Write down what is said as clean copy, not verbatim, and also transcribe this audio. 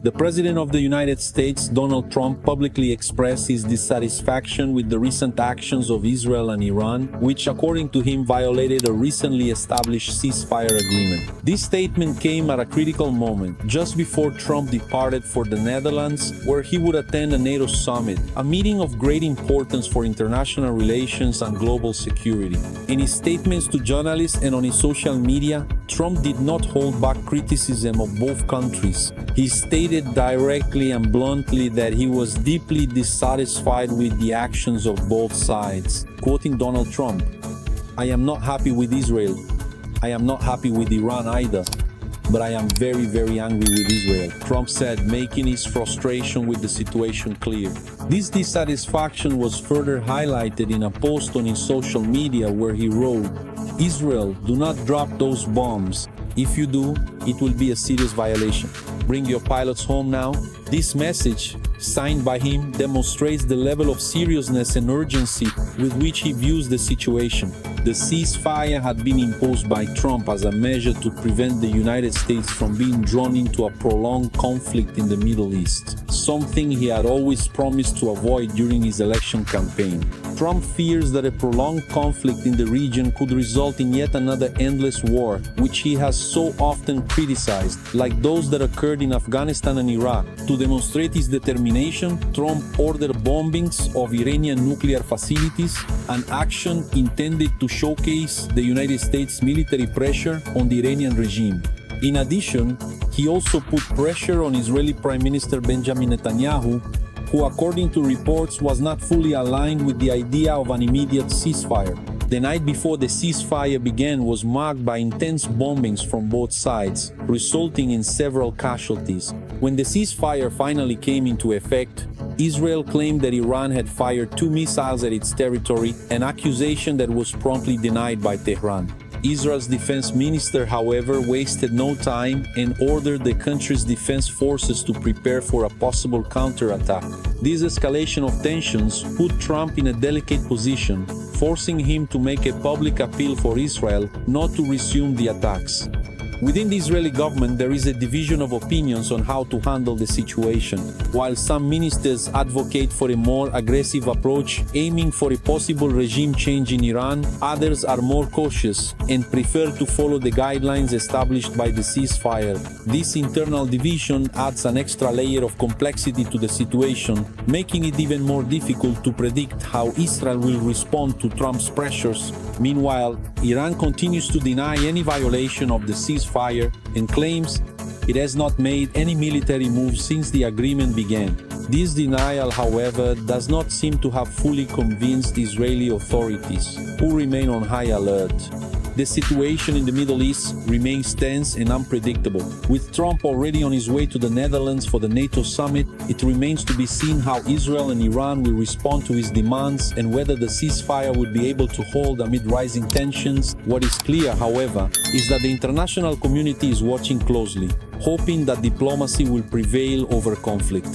The President of the United States, Donald Trump, publicly expressed his dissatisfaction with the recent actions of Israel and Iran, which, according to him, violated a recently established ceasefire agreement. This statement came at a critical moment, just before Trump departed for the Netherlands, where he would attend a NATO summit, a meeting of great importance for international relations and global security. In his statements to journalists and on his social media, Trump did not hold back criticism of both countries. He stated directly and bluntly that he was deeply dissatisfied with the actions of both sides. Quoting Donald Trump, "I am not happy with Israel. I am not happy with Iran either. But I am very, very angry with Israel," Trump said, making his frustration with the situation clear. This dissatisfaction was further highlighted in a post on his social media where he wrote, "Israel, do not drop those bombs. If you do, it will be a serious violation. Bring your pilots home now." This message, signed by him, demonstrates the level of seriousness and urgency with which he views the situation. The ceasefire had been imposed by Trump as a measure to prevent the United States from being drawn into a prolonged conflict in the Middle East, something he had always promised to avoid during his election campaign. Trump fears that a prolonged conflict in the region could result in yet another endless war, which he has so often criticized, like those that occurred in Afghanistan and Iraq. To demonstrate his determination, Trump ordered bombings of Iranian nuclear facilities, an action intended to showcase the United States' military pressure on the Iranian regime. In addition, he also put pressure on Israeli Prime Minister Benjamin Netanyahu, who, according to reports, was not fully aligned with the idea of an immediate ceasefire. The night before the ceasefire began was marked by intense bombings from both sides, resulting in several casualties. When the ceasefire finally came into effect, Israel claimed that Iran had fired 2 missiles at its territory, an accusation that was promptly denied by Tehran. Israel's defense minister, however, wasted no time and ordered the country's defense forces to prepare for a possible counterattack. This escalation of tensions put Trump in a delicate position, forcing him to make a public appeal for Israel not to resume the attacks. Within the Israeli government, there is a division of opinions on how to handle the situation. While some ministers advocate for a more aggressive approach, aiming for a possible regime change in Iran, others are more cautious and prefer to follow the guidelines established by the ceasefire. This internal division adds an extra layer of complexity to the situation, making it even more difficult to predict how Israel will respond to Trump's pressures. Meanwhile, Iran continues to deny any violation of the ceasefire and claims it has not made any military moves since the agreement began. This denial, however, does not seem to have fully convinced Israeli authorities, who remain on high alert. The situation in the Middle East remains tense and unpredictable. With Trump already on his way to the Netherlands for the NATO summit, it remains to be seen how Israel and Iran will respond to his demands and whether the ceasefire will be able to hold amid rising tensions. What is clear, however, is that the international community is watching closely, hoping that diplomacy will prevail over conflict.